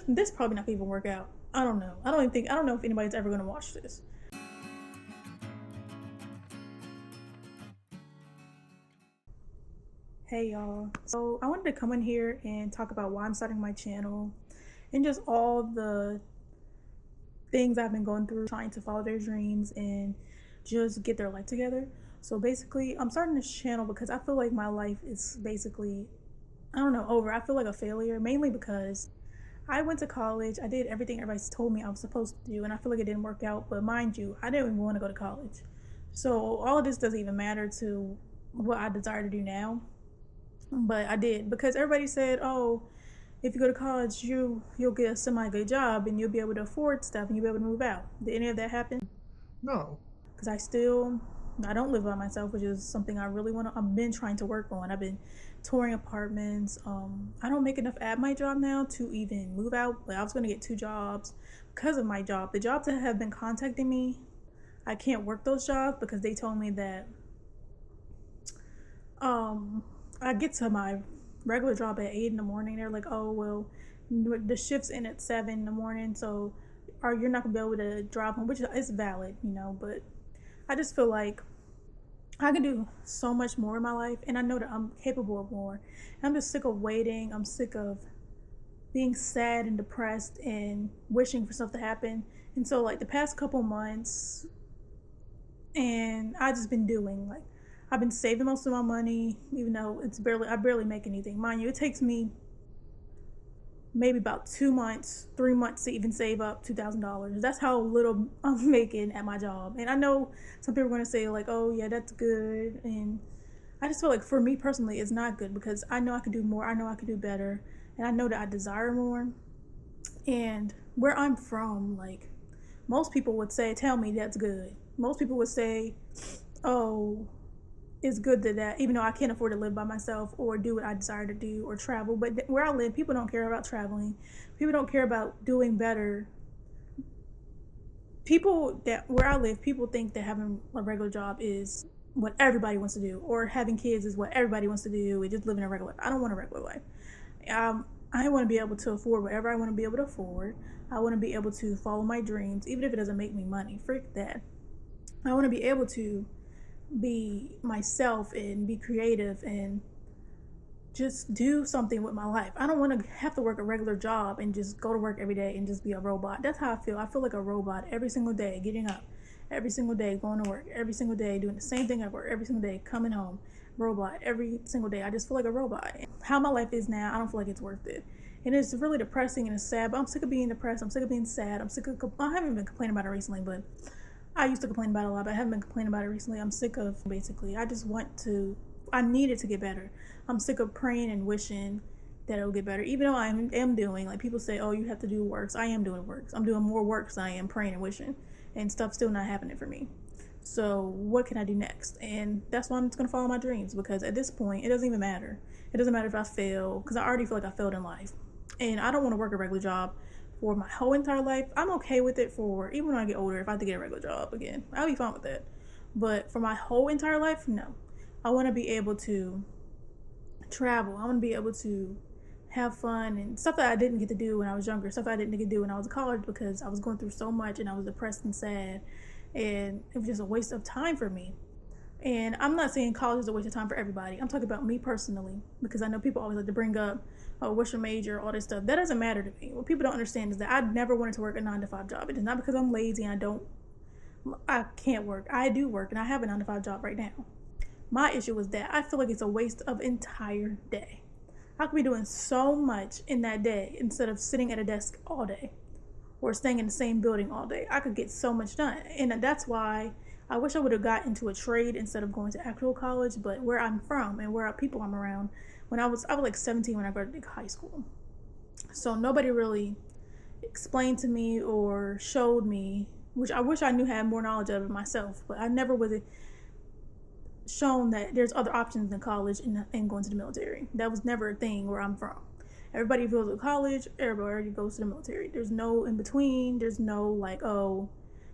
This probably not gonna even work out. I don't know. I don't know if anybody's ever gonna watch this. Hey y'all. So I wanted to come in here and talk about why I'm starting my channel and just all the things I've been going through trying to follow their dreams and just get their life together. So basically, I'm starting this channel because I feel like my life is basically, I don't know, over. I feel like a failure, mainly because I went to college. I did everything everybody told me I was supposed to do, and I feel like it didn't work out. But mind you, I didn't even want to go to college. So all of this doesn't even matter to what I desire to do now. But I did because everybody said, "Oh, if you go to college, you'll get a semi good job and you'll be able to afford stuff and you'll be able to move out." Did any of that happen? No. Because I don't live by myself, which is something I really want to. I've been trying to work on. I've been touring apartments. I don't make enough at my job now to even move out. But I was going to get two jobs because of my job. The jobs that have been contacting me, I can't work those jobs because they told me that um I get to my regular job at 8 in the morning. They're like, "Oh well, the shift's in at 7 in the morning, so or you're not gonna be able to drive home," which is valid, you know. But I just feel like I can do so much more in my life, and I know that I'm capable of more. I'm just sick of waiting. I'm sick of being sad and depressed and wishing for stuff to happen. And so, like the past couple months, and I just been doing like I've been saving most of my money, even though I barely make anything. Mind you, it takes me maybe about 2 months, 3 months to even save up $2,000. That's how little I'm making at my job. And I know some people are gonna say like, "Oh yeah, that's good," and I just feel like for me personally, it's not good because I know I could do more. I know I could do better, and I know that I desire more. And where I'm from, like most people would say, "Tell me that's good." Most people would say, "Oh, it's good that even though I can't afford to live by myself or do what I desire to do or travel." But where I live, people don't care about traveling. People don't care about doing better. People that where I live, people think that having a regular job is what everybody wants to do, or having kids is what everybody wants to do, and just living a regular life. I don't want a regular life. I want to be able to afford whatever I want to be able to afford. I want to be able to follow my dreams, even if it doesn't make me money. Freak that. I want to be able to be myself and be creative and just do something with my life. I don't want to have to work a regular job and just go to work every day and just be a robot. That's how I feel. I feel like a robot every single day, getting up every single day, going to work every single day, doing the same thing at work every single day, coming home, robot every single day. I just feel like a robot. How my life is now, I don't feel like it's worth it. And it's really depressing and it's sad, but I'm sick of being depressed. I'm sick of being sad. I haven't been complaining about it recently, but I used to complain about it a lot, but I haven't been complaining about it recently. I'm sick of basically. I need it to get better. I'm sick of praying and wishing that it'll get better. Even though am doing, like people say, "Oh, you have to do works." I am doing works. I'm doing more works than I am praying and wishing, and stuff still not happening for me. So what can I do next? And that's why I'm just gonna follow my dreams because at this point, it doesn't even matter. It doesn't matter if I fail because I already feel like I failed in life, and I don't want to work a regular job for my whole entire life. I'm okay with it for even when I get older. If I have to get a regular job again, I'll be fine with that. But for my whole entire life, no. I want to be able to travel. I want to be able to have fun and stuff that I didn't get to do when I was younger, stuff I didn't get to do when I was in college because I was going through so much and I was depressed and sad, and it was just a waste of time for me. And I'm not saying college is a waste of time for everybody. I'm talking about me personally because I know people always like to bring up, "Oh, what's your major?" all this stuff. That doesn't matter to me. What people don't understand is that I never wanted to work a 9 to 5 job. It is not because I'm lazy and I can't work. I do work and I have a 9 to 5 job right now. My issue was that I feel like it's a waste of entire day. I could be doing so much in that day instead of sitting at a desk all day or staying in the same building all day. I could get so much done. And that's why I wish I would have got into a trade instead of going to actual college. But where I'm from and where people I'm around, I was like 17 when I graduated high school. So nobody really explained to me or showed me, which I wish I knew had more knowledge of it myself, but I never was shown that there's other options in college and going to the military. That was never a thing where I'm from. Everybody goes to college, everybody goes to the military. There's no in between. There's no like, oh,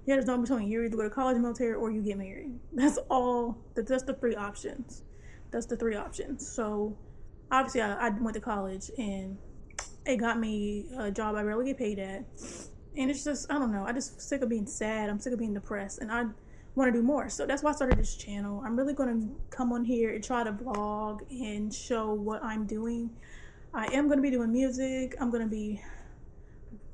yeah, there's no in between. You either go to college, military, or you get married. That's all. That's the three options. That's the three options. So obviously, I went to college and it got me a job I barely get paid at. And it's just, I don't know, I just sick of being sad. I'm sick of being depressed, and I want to do more. So that's why I started this channel. I'm really going to come on here and try to vlog and show what I'm doing. I am going to be doing music. I'm going to be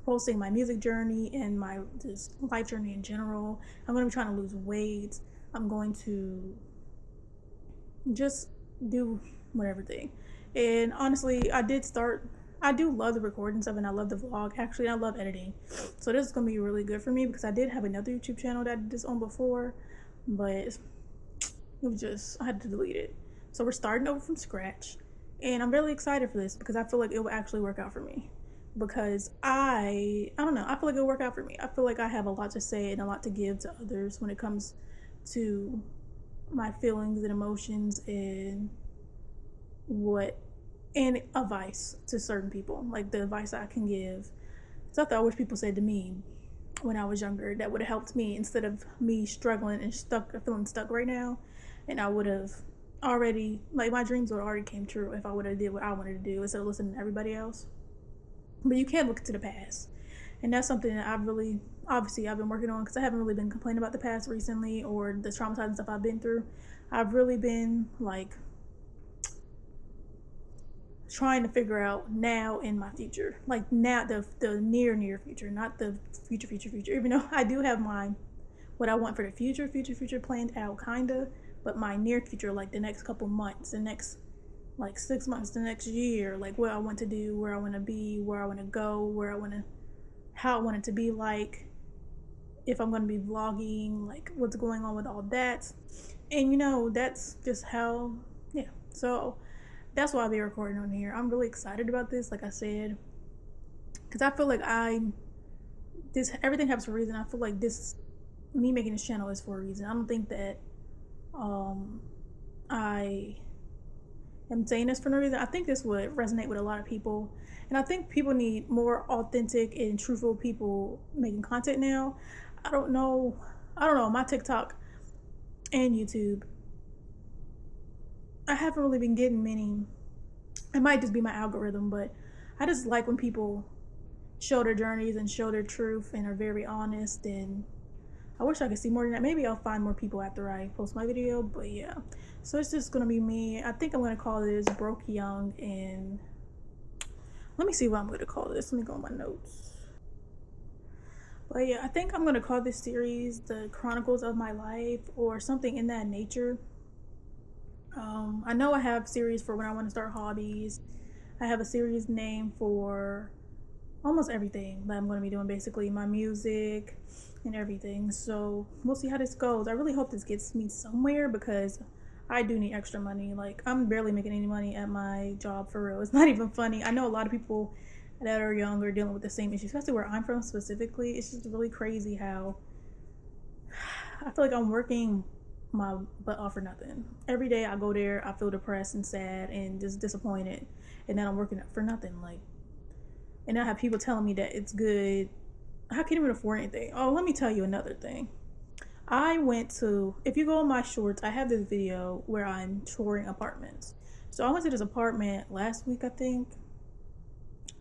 posting my music journey and my just life journey in general. I'm going to be trying to lose weight. I'm going to just do whatever thing. And honestly, I do love the recording stuff, and I love the vlog. Actually, I love editing. So this is going to be really good for me, because I did have another YouTube channel that I did this on before, but it was just, I had to delete it. So we're starting over from scratch, and I'm really excited for this, because I feel like it will actually work out for me. Because I don't know, I feel like it'll work out for me. I feel like I have a lot to say and a lot to give to others when it comes to my feelings and emotions and advice to certain people, like the advice I can give, stuff that I wish people said to me when I was younger, that would have helped me, instead of me struggling and feeling stuck right now. And I would have already, like, my dreams would have already came true if I would have did what I wanted to do instead of listening to everybody else. But you can't look to the past, and that's something that I've been working on, because I haven't really been complaining about the past recently, or the traumatizing stuff I've been through. I've really been like trying to figure out now in my future, like now the near future, not the future. Even though I do have what I want for the future planned out, kinda, but my near future, like the next couple months, the next like 6 months, the next year, like what I want to do, where I want to be, where I want to go, how I want it to be, like if I'm going to be vlogging, like what's going on with all that. And that's just how, yeah. So that's why I'll be recording on here. I'm really excited about this, like I said, because I feel like everything happens for a reason. I feel like me making this channel is for a reason. I don't think that I am saying this for no reason. I think this would resonate with a lot of people, and I think people need more authentic and truthful people making content now. I don't know, my TikTok and YouTube, I haven't really been getting many. It might just be my algorithm, but I just like when people show their journeys and show their truth and are very honest. And I wish I could see more than that. Maybe I'll find more people after I post my video, but yeah. So it's just gonna be me. I think I'm gonna call this Broke Young, and let me see what I'm gonna call this. Let me go on my notes. But yeah, I think I'm gonna call this series The Chronicles of My Life, or something in that nature. I know I have series for when I want to start hobbies. I have a series name for almost everything that I'm going to be doing, basically my music and everything. So we'll see how this goes. I really hope this gets me somewhere, because I do need extra money. Like, I'm barely making any money at my job, for real. It's not even funny. I know a lot of people that are young are dealing with the same issue, especially where I'm from specifically. It's just really crazy how I feel like I'm working my butt off for nothing. Every day I go there, I feel depressed and sad and just disappointed, and then I'm working for nothing. Like, and I have people telling me that it's good. I can't even afford anything. Oh, let me tell you another thing. If you go on my shorts, I have this video where I'm touring apartments. So I went to this apartment last week, I think,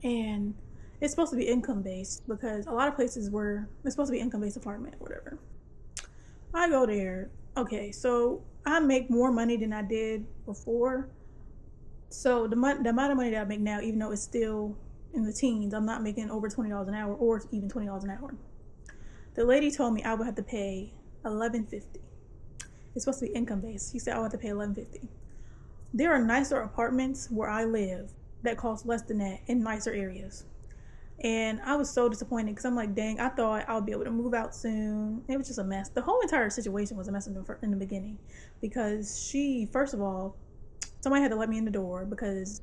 and it's supposed to be income based, because a lot of places where it's supposed to be income based apartment or whatever. I go there. Okay, so I make more money than I did before. So the amount of money that I make now, even though it's still in the teens, I'm not making over $20 an hour, or even $20 an hour. The lady told me I would have to pay $11.50. It's supposed to be income based. She said I would have to pay $11.50. There are nicer apartments where I live that cost less than that in nicer areas. And I was so disappointed, because I'm like, dang, I thought I would be able to move out soon. It was just a mess. The whole entire situation was a mess in the beginning, because first of all, somebody had to let me in the door because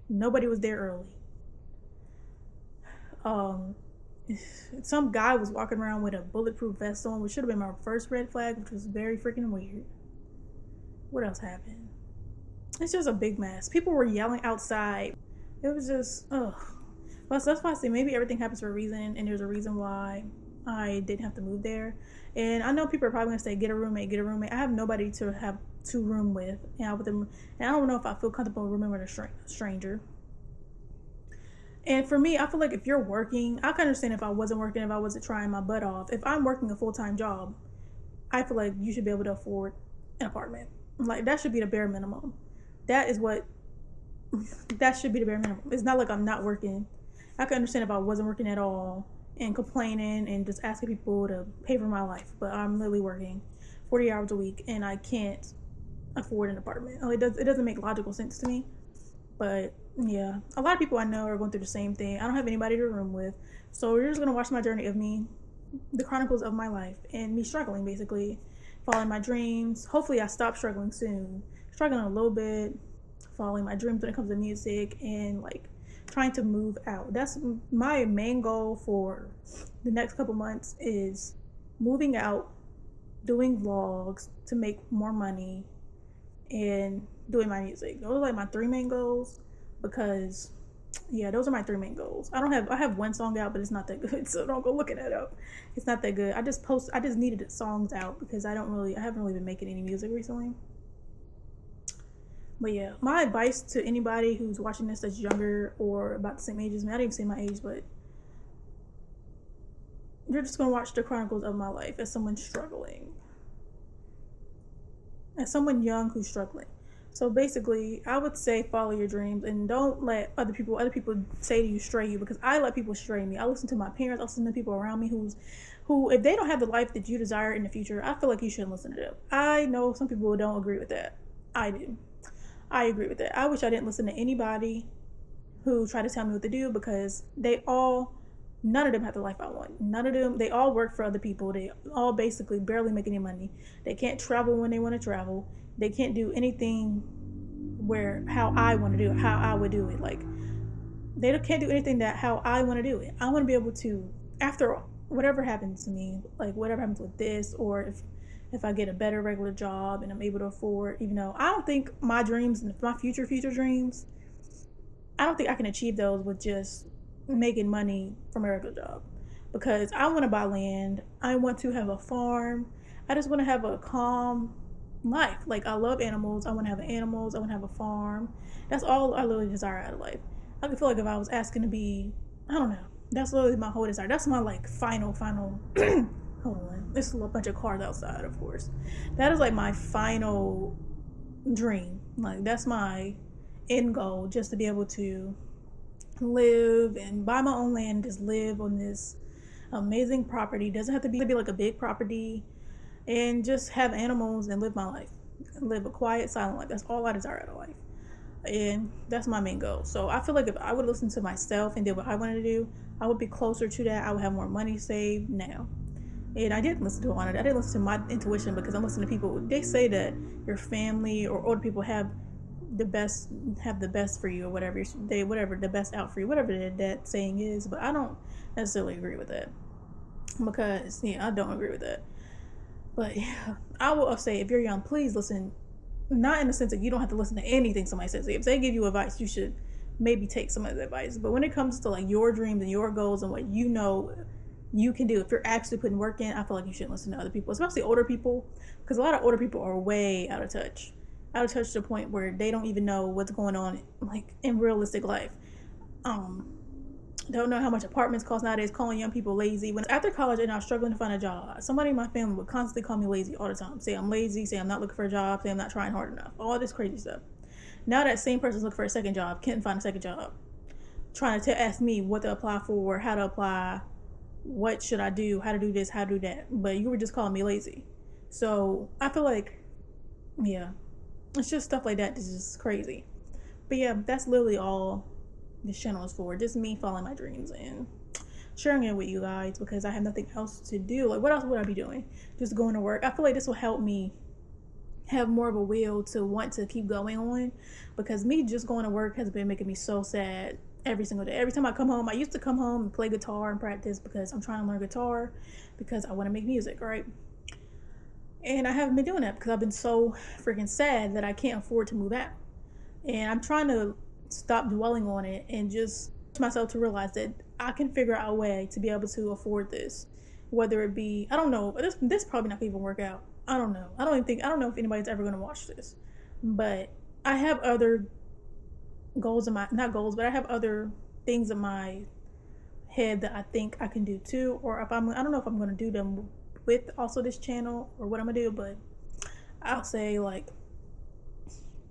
nobody was there early. Some guy was walking around with a bulletproof vest on, which should have been my first red flag, which was very freaking weird. What else happened? It's just a big mess. People were yelling outside. It was just, ugh. Well, so that's why I say maybe everything happens for a reason, and there's a reason why I didn't have to move there. And I know people are probably gonna say, get a roommate. I have nobody to have to room with, and I don't know if I feel comfortable rooming with a stranger. And for me, I feel like if you're working, I can understand if I wasn't working, if I wasn't trying my butt off. If I'm working a full time job, I feel like you should be able to afford an apartment. Like that should be the bare minimum. That is what that should be the bare minimum. It's not like I'm not working. I can understand if I wasn't working at all and complaining and just asking people to pay for my life, but I'm literally working 40 hours a week and I can't afford an apartment. Like, it doesn't make logical sense to me. But yeah, a lot of people I know are going through the same thing. I don't have anybody to room with, so we're just gonna watch my journey of me, the chronicles of my life, and me struggling basically, following my dreams. Hopefully, I stop struggling soon. Struggling a little bit, following my dreams when it comes to music, and like trying to move out. That's my main goal for the next couple months is moving out, doing vlogs to make more money, and doing my music. Those are like my three main goals because yeah, those are my three main goals. I have one song out, but it's not that good, so don't go looking it up. It's not that good. I just needed songs out because I haven't really been making any music recently. But yeah, my advice to anybody who's watching this that's younger or about the same age as me, I didn't even say my age, but you're just gonna watch the chronicles of my life as someone struggling, as someone young who's struggling. So basically, I would say follow your dreams and don't let other people say to you stray you, because I let people stray me. I listen to my parents, I listen to people around me who if they don't have the life that you desire in the future, I feel like you shouldn't listen to them. I know some people don't agree with that. I do. I agree with that. I wish I didn't listen to anybody who tried to tell me what to do, because none of them have the life I want. None of them, they all work for other people. They all basically barely make any money. They can't travel when they want to travel. They can't do anything how I want to do it, how I would do it. Like, they can't do anything how I want to do it. I want to be able to, after whatever happens to me, like whatever happens with this, or if I get a better regular job and I'm able to afford, even though I don't think my dreams, my future dreams, I don't think I can achieve those with just making money from a regular job, because I want to buy land. I want to have a farm. I just want to have a calm life. Like, I love animals. I want to have animals. I want to have a farm. That's all I literally desire out of life. I feel like if I was asking to be, I don't know. That's literally my whole desire. That's my like final. Hold on. There's a bunch of cars outside, of course. That is like my final dream. Like, that's my end goal, just to be able to live and buy my own land, just live on this amazing property. Doesn't have to be like a big property, and just have animals and live my life, live a quiet, silent life. That's all I desire out of life, and that's my main goal. So I feel like if I would listen to myself and did what I wanted to do, I would be closer to that. I would have more money saved now. And I didn't listen to it. I didn't listen to my intuition, because I'm listening to people. They say that your family or older people have the best for you, or whatever the best out for you, whatever that saying is. But I don't necessarily agree with that, because I don't agree with that. But yeah, I will say, if you're young, please listen. Not in the sense that you don't have to listen to anything somebody says. If they give you advice, you should maybe take some of the advice. But when it comes to like your dreams and your goals and what you can do, if you're actually putting work in, I feel like you shouldn't listen to other people, especially older people, because a lot of older people are way out of touch to the point where they don't even know what's going on like in realistic life. Don't know how much apartments cost nowadays, calling young people lazy. When after college and I was struggling to find a job, somebody in my family would constantly call me lazy all the time. Say I'm lazy, say I'm not looking for a job, say I'm not trying hard enough, all this crazy stuff. Now that same person's looking for a second job, can't find a second job, trying to ask me what to apply for, how to apply, what should I do, how to do this, how to do that. But you were just calling me lazy. So I feel like, yeah, it's just stuff like that that's just crazy. But yeah, that's literally all this channel is for. Just me following my dreams and sharing it with you guys, because I have nothing else to do. Like, what else would I be doing? Just going to work. I feel like this will help me have more of a will to want to keep going on, because me just going to work has been making me so sad every single day. Every time I come home, I used to come home and play guitar and practice, because I'm trying to learn guitar because I want to make music, right? And I haven't been doing that because I've been so freaking sad that I can't afford to move out. And I'm trying to stop dwelling on it and just myself to realize that I can figure out a way to be able to afford this. Whether it be, I don't know, this probably not gonna even work out. I don't know. I don't know if anybody's ever gonna watch this. But I have other goals in my, not goals, but I have other things in my head that I think I can do too, or if I don't know if I'm gonna do them with also this channel or what I'm gonna do, but I'll say like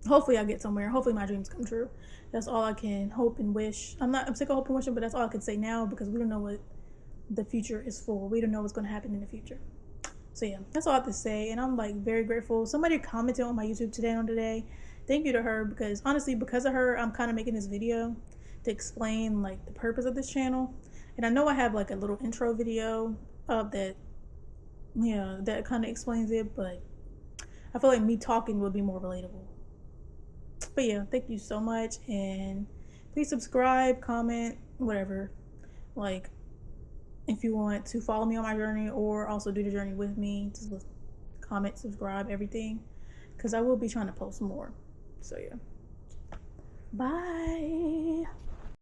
hopefully I get somewhere. Hopefully my dreams come true. That's all I can hope and wish. I'm sick of hoping and wishing, but that's all I can say now because we don't know what the future is for. We don't know what's gonna happen in the future. So yeah, that's all I have to say, and I'm like very grateful. Somebody commented on my YouTube today. Thank you to her because honestly, because of her, I'm kind of making this video to explain like the purpose of this channel. And I know I have like a little intro video of that, yeah, that kind of explains it, but I feel like me talking would be more relatable. But yeah, thank you so much, and please subscribe, comment, whatever. Like, if you want to follow me on my journey or also do the journey with me, just comment, subscribe, everything, because I will be trying to post more. So yeah, bye.